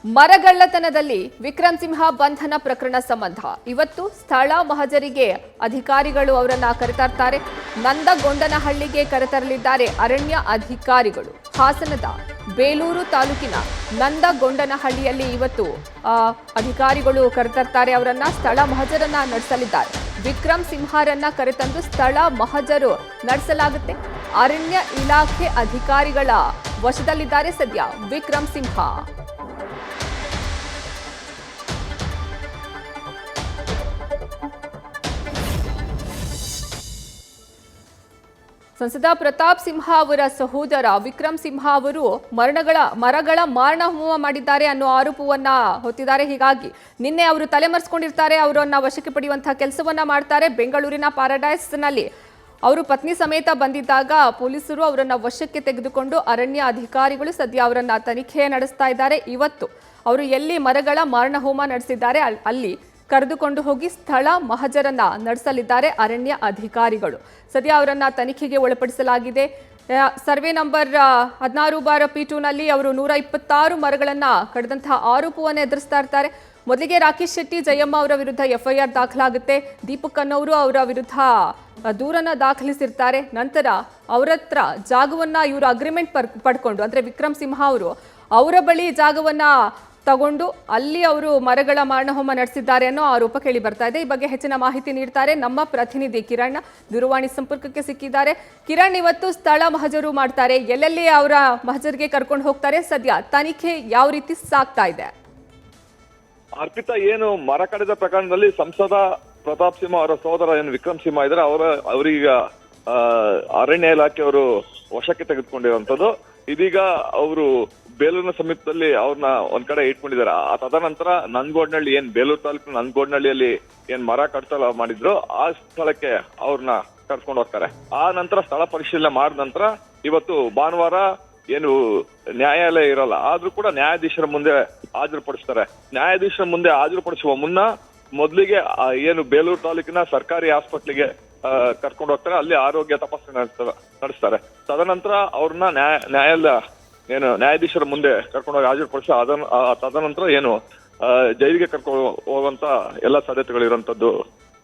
ಮರಗಳ್ಳತನದಲ್ಲಿ ವಿಕ್ರಮ್ ಸಿಂಹ ಬಂಧನ ಪ್ರಕರಣ ಸಂಬಂಧ ಇವತ್ತು ಸ್ಥಳ ಮಹಜರಿಗೆ ಅಧಿಕಾರಿಗಳು ಅವರನ್ನ ಕರೆತರ್ತಾರೆ. ನಂದಗೊಂಡನಹಳ್ಳಿಗೆ ಕರೆತರಲಿದ್ದಾರೆ ಅರಣ್ಯ ಅಧಿಕಾರಿಗಳು. ಹಾಸನದ ಬೇಲೂರು ತಾಲೂಕಿನ ನಂದಗೊಂಡನಹಳ್ಳಿಯಲ್ಲಿ ಇವತ್ತು ಅಧಿಕಾರಿಗಳು ಕರೆತರ್ತಾರೆ. ಅವರನ್ನ ಸ್ಥಳ ಮಹಜರನ್ನ ನಡೆಸಲಿದ್ದಾರೆ. ವಿಕ್ರಮ್ ಸಿಂಹರನ್ನ ಕರೆತಂದು ಸ್ಥಳ ಮಹಜರು ನಡೆಸಲಾಗುತ್ತೆ. ಅರಣ್ಯ ಇಲಾಖೆ ಅಧಿಕಾರಿಗಳ ವಶದಲ್ಲಿದ್ದಾರೆ ಸದ್ಯ ವಿಕ್ರಮ್ ಸಿಂಹ. ಸಂಸದ ಪ್ರತಾಪ್ ಸಿಂಹ ಅವರ ಸಹೋದರ ವಿಕ್ರಮ್ ಸಿಂಹ ಅವರು ಮರಗಳ ಮಾರಣ ಹೋಮ ಮಾಡಿದ್ದಾರೆ ಅನ್ನೋ ಆರೋಪವನ್ನ ಹೊತ್ತಿದ್ದಾರೆ. ಹೀಗಾಗಿ ನಿನ್ನೆ ಅವರು ತಲೆಮರೆಸಿಕೊಂಡಿರ್ತಾರೆ. ಅವರನ್ನ ವಶಕ್ಕೆ ಪಡೆಯುವಂತಹ ಕೆಲಸವನ್ನ ಮಾಡ್ತಾರೆ. ಬೆಂಗಳೂರಿನ ಪ್ಯಾರಡೈಸ್ ನಲ್ಲಿ ಅವರು ಪತ್ನಿ ಸಮೇತ ಬಂದಿದ್ದಾಗ ಪೊಲೀಸರು ಅವರನ್ನ ವಶಕ್ಕೆ ತೆಗೆದುಕೊಂಡು ಅರಣ್ಯ ಅಧಿಕಾರಿಗಳು ಸದ್ಯ ಅವರನ್ನ ತನಿಖೆ ನಡೆಸ್ತಾ ಇದ್ದಾರೆ. ಇವತ್ತು ಅವರು ಎಲ್ಲಿ ಮರಗಳ ಮಾರಣ ಹೋಮ ನಡೆಸಿದ್ದಾರೆ ಅಲ್ಲಿ ಕರೆದುಕೊಂಡು ಹೋಗಿ ಸ್ಥಳ ಮಹಜರನ್ನ ನಡೆಸಲಿದ್ದಾರೆ ಅರಣ್ಯ ಅಧಿಕಾರಿಗಳು. ಸದ್ಯ ಅವರನ್ನ ತನಿಖೆಗೆ ಒಳಪಡಿಸಲಾಗಿದೆ. ಸರ್ವೆ ನಂಬರ್ 16/P2 ನಲ್ಲಿ ಅವರು 126 ಮರಗಳನ್ನ ಕಡಿದಂತಹ ಆರೋಪವನ್ನು ಎದುರಿಸ್ತಾ ಇರ್ತಾರೆ. ಮೊದಲಿಗೆ ರಾಕೇಶ್ ಶೆಟ್ಟಿ, ಜಯಮ್ಮ ಅವರ ವಿರುದ್ಧ FIR ದಾಖಲಾಗುತ್ತೆ. ದೀಪಕ್ ಅನ್ನೋರು ಅವರ ವಿರುದ್ಧ ದೂರನ್ನ ದಾಖಲಿಸಿರ್ತಾರೆ. ನಂತರ ಅವರ ಹತ್ರ ಜಾಗವನ್ನ ಇವರು ಅಗ್ರಿಮೆಂಟ್ ಪಡ್ಕೊಂಡು ಅಂದ್ರೆ ವಿಕ್ರಮ್ ಸಿಂಹ ಅವರು ಅವರ ಬಳಿ ಜಾಗವನ್ನ ತಗೊಂಡು ಅಲ್ಲಿ ಅವರು ಮರಗಳ ಮಾರಣಹೋಮ ನಡೆಸಿದ್ದಾರೆ ಅನ್ನೋ ಆರೋಪ ಕೇಳಿ ಬರ್ತಾ ಇದೆ. ಈ ಬಗ್ಗೆ ಹೆಚ್ಚಿನ ಮಾಹಿತಿ ನೀಡ್ತಾರೆ ನಮ್ಮ ಪ್ರತಿನಿಧಿ ಕಿರಣ್. ದೂರವಾಣಿ ಸಂಪರ್ಕಕ್ಕೆ ಸಿಕ್ಕಿದ್ದಾರೆ. ಕಿರಣ್, ಇವತ್ತು ಸ್ಥಳ ಮಹಜರು ಮಾಡ್ತಾರೆ. ಎಲ್ಲೆಲ್ಲಿ ಅವರ ಮಹಜರಿಗೆ ಕರ್ಕೊಂಡು ಹೋಗ್ತಾರೆ? ಸದ್ಯ ತನಿಖೆ ಯಾವ ರೀತಿ ಸಾಗ್ತಾ ಇದೆ? ಅರ್ಪಿತಾ, ಏನು ಮರ ಕಡಿದ ಪ್ರಕರಣದಲ್ಲಿ ಸಂಸದ ಪ್ರತಾಪ್ ಸಿಂಹ ಅವರ ಸಹೋದರ ಏನು ವಿಕ್ರಮ್ ಸಿಂಹ ಇದ್ದಾರೆ, ಅವರೀಗ ಅರಣ್ಯ ಇಲಾಖೆಯವರು ವಶಕ್ಕೆ ತೆಗೆದುಕೊಂಡಿರುವಂತದ್ದು. ಇದೀಗ ಅವರು ಬೇಲೂರಿನ ಸಮೀಪದಲ್ಲಿ ಅವ್ರನ್ನ ಒಂದ್ ಕಡೆ ಇಟ್ಕೊಂಡಿದ್ದಾರೆ. ತದನಂತರ ನಂದಗೋಡ್ನಹಳ್ಳಿ, ಏನ್ ಬೇಲೂರು ತಾಲೂಕಿನ ನಂದಗೋಡ್ನಹಳ್ಳಿಯಲ್ಲಿ ಏನ್ ಮರ ಕಡ್ತಲ ಮಾಡಿದ್ರು ಆ ಸ್ಥಳಕ್ಕೆ ಅವ್ರನ್ನ ಕರ್ಕೊಂಡು ಹೋಗ್ತಾರೆ. ಆ ನಂತರ ಸ್ಥಳ ಪರಿಶೀಲನೆ ಮಾಡಿದ ನಂತರ ಇವತ್ತು ಭಾನುವಾರ ಏನು ನ್ಯಾಯಾಲಯ ಇರಲ್ಲ, ಆದ್ರೂ ಕೂಡ ನ್ಯಾಯಾಧೀಶರ ಮುಂದೆ ಹಾಜರುಪಡಿಸ್ತಾರೆ. ನ್ಯಾಯಾಧೀಶರ ಮುಂದೆ ಹಾಜರುಪಡಿಸುವ ಮುನ್ನ ಮೊದಲಿಗೆ ಏನು ಬೇಲೂರು ತಾಲೂಕಿನ ಸರ್ಕಾರಿ ಆಸ್ಪತ್ರೆಗೆ ಕರ್ಕೊಂಡು ಹೋಗ್ತಾರೆ. ಅಲ್ಲಿ ಆರೋಗ್ಯ ತಪಾಸಣೆ ನಡೆಸ್ತಾರೆ. ತದನಂತರ ಅವ್ರನ್ನ ನ್ಯಾಯಾಧೀಶರ ಮುಂದೆ ಕರ್ಕೊಂಡೋಗಿ ಹಾಜರುಪಡಿಸಿ ತದನಂತರ ಏನು ಜೈಲಿಗೆ ಕರ್ಕೊಂಡು ಹೋಗುವಂತ ಎಲ್ಲ ಸಾಧ್ಯತೆಗಳು ಇರುವಂತದ್ದು.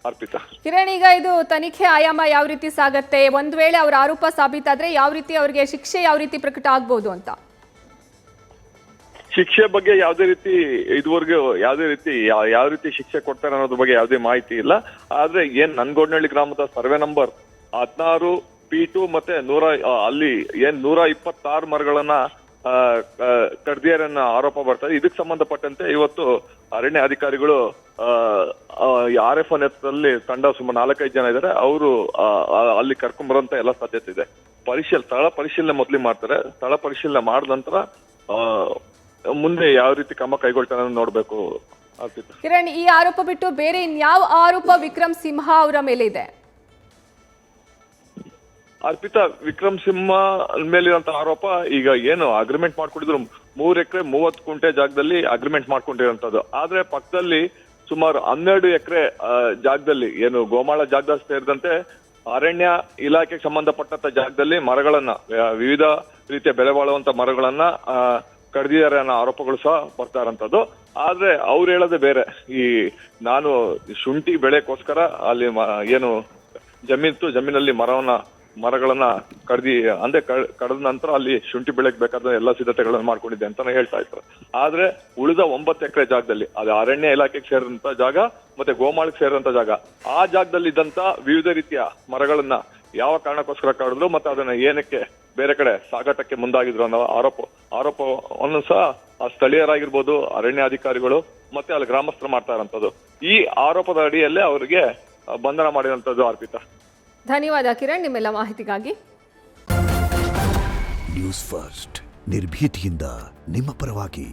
ಅರ್ಪಿತಾ, ಕಿರಣ್, ಈಗ ಇದು ತನಿಖೆ ಆಯಾಮ ಯಾವ ರೀತಿ ಸಾಗತ್ತೆ? ಒಂದ್ ವೇಳೆ ಅವರ ಆರೋಪ ಸಾಬೀತಾದ್ರೆ ಯಾವ ರೀತಿ ಅವರಿಗೆ ಶಿಕ್ಷೆ ಯಾವ ರೀತಿ ಪ್ರಕಟ ಆಗ್ಬಹುದು ಅಂತ? ಶಿಕ್ಷೆ ಬಗ್ಗೆ ಯಾವುದೇ ರೀತಿ ಇದುವರೆಗೂ ಯಾವ ರೀತಿ ಶಿಕ್ಷೆ ಕೊಡ್ತಾರೆ ಅನ್ನೋದ್ರ ಬಗ್ಗೆ ಯಾವುದೇ ಮಾಹಿತಿ ಇಲ್ಲ. ಆದ್ರೆ ಏನ್ ನಂದಗೋಡ್ನಹಳ್ಳಿ ಗ್ರಾಮದ ಸರ್ವೆ ನಂಬರ್ 16/P2 ಮತ್ತೆ ಅಲ್ಲಿ ಏನ್ 126 ಮರಗಳನ್ನ ಕಡ್ದಿಯಾರನ್ನ ಆರೋಪ ಬರ್ತಾರೆ. ಇದಕ್ಕೆ ಸಂಬಂಧಪಟ್ಟಂತೆ ಇವತ್ತು ಅರಣ್ಯ ಅಧಿಕಾರಿಗಳು RF ನೇತೃತ್ವದಲ್ಲಿ ತಂಡ ಸುಮಾರು 4-5 ಜನ ಇದ್ದಾರೆ. ಅವರು ಅಲ್ಲಿ ಕರ್ಕೊಂಡ್ ಬರುವಂತ ಎಲ್ಲ ಸಾಧ್ಯತೆ ಇದೆ. ಸ್ಥಳ ಪರಿಶೀಲನೆ ಮೊದಲು ಮಾಡ್ತಾರೆ. ಸ್ಥಳ ಪರಿಶೀಲನೆ ಮಾಡಿದ ನಂತರ ಮುಂದೆ ಯಾವ ರೀತಿ ಕ್ರಮ ಕೈಗೊಳ್ತಾರೆ ಅನ್ನೋದು ನೋಡ್ಬೇಕು. ಕಿರಣ್, ಈ ಆರೋಪ ಬಿಟ್ಟು ಬೇರೆ ಇನ್ಯಾವ ಆರೋಪ ವಿಕ್ರಮ್ ಸಿಂಹ ಅವರ ಮೇಲೆ ಇದೆ? ಅರ್ಪಿತಾ, ವಿಕ್ರಮ್ ಸಿಂಹ ಮೇಲಿರುವಂತಹ ಆರೋಪ ಈಗ ಏನು ಅಗ್ರಿಮೆಂಟ್ ಮಾಡ್ಕೊಂಡಿದ್ರು 3 ಎಕರೆ 30 ಗುಂಟೆ ಜಾಗದಲ್ಲಿ ಅಗ್ರಿಮೆಂಟ್ ಮಾಡ್ಕೊಂಡಿರುವಂತದ್ದು. ಆದ್ರೆ ಪಕ್ಕದಲ್ಲಿ ಸುಮಾರು 12 ಎಕರೆ ಜಾಗದಲ್ಲಿ ಏನು ಗೋಮಾಳ ಜಾಗ ಸೇರಿದಂತೆ ಅರಣ್ಯ ಇಲಾಖೆಗೆ ಸಂಬಂಧಪಟ್ಟಂತ ಜಾಗದಲ್ಲಿ ಮರಗಳನ್ನ ವಿವಿಧ ರೀತಿಯ ಬೆಲೆ ಬಾಳುವಂತ ಮರಗಳನ್ನ ಕಡ್ದಿದ್ದಾರೆ ಅನ್ನೋ ಆರೋಪಗಳು ಸಹ ಬರ್ತಾ ಇರೋಂಥದ್ದು. ಆದ್ರೆ ಅವ್ರು ಹೇಳೋದೇ ಬೇರೆ. ನಾನು ಶುಂಠಿ ಬೆಳೆಗೋಸ್ಕರ ಅಲ್ಲಿ ಏನು ಜಮೀನಲ್ಲಿ ಮರಗಳನ್ನ ಕಡ್ದ ನಂತರ ಅಲ್ಲಿ ಶುಂಠಿ ಬೆಳೆಗೆ ಬೇಕಾದ ಎಲ್ಲ ಸಿದ್ಧತೆಗಳನ್ನ ಮಾಡ್ಕೊಂಡಿದ್ದೆ ಅಂತಾನೆ ಹೇಳ್ತಾ ಇದ್ರು. ಆದ್ರೆ ಉಳಿದ 9 ಎಕರೆ ಜಾಗದಲ್ಲಿ ಅದು ಅರಣ್ಯ ಇಲಾಖೆಗೆ ಸೇರಿದಂತ ಜಾಗ ಮತ್ತೆ ಗೋಮಾಳಕ್ಕೆ ಸೇರಿದಂತ ಜಾಗ, ಆ ಜಾಗದಲ್ಲಿ ಇದ್ದಂತ ವಿವಿಧ ರೀತಿಯ ಮರಗಳನ್ನ ಯಾವ ಕಾರಣಕ್ಕೋಸ್ಕರ ಕಡಿದ್ರು ಮತ್ತೆ ಅದನ್ನ ಏನಕ್ಕೆ ಬೇರೆ ಕಡೆ ಸಾಗಾಟಕ್ಕೆ ಮುಂದಾಗಿದ್ರು ಅನ್ನೋ ಆರೋಪವನ್ನು ಸಹ ಸ್ಥಳೀಯರಾಗಿರ್ಬೋದು, ಅರಣ್ಯ ಅಧಿಕಾರಿಗಳು ಮತ್ತೆ ಅಲ್ಲಿ ಗ್ರಾಮಸ್ಥರು ಮಾಡ್ತಾ ಇರೋಂಥದ್ದು. ಈ ಆರೋಪದ ಅಡಿಯಲ್ಲೇ ಅವರಿಗೆ ಬಂಧನ ಮಾಡಿರುವಂತದ್ದು. ಅರ್ಪಿತಾ, ಧನ್ಯವಾದ ಕಿರಣ್ ನಿಮ್ಮೆಲ್ಲ ಮಾಹಿತಿಗಾಗಿ. ನ್ಯೂಸ್ ಫಸ್ಟ್, ನಿರ್ಭೀತಿಯಿಂದ ನಿಮ್ಮ ಪರವಾಗಿ.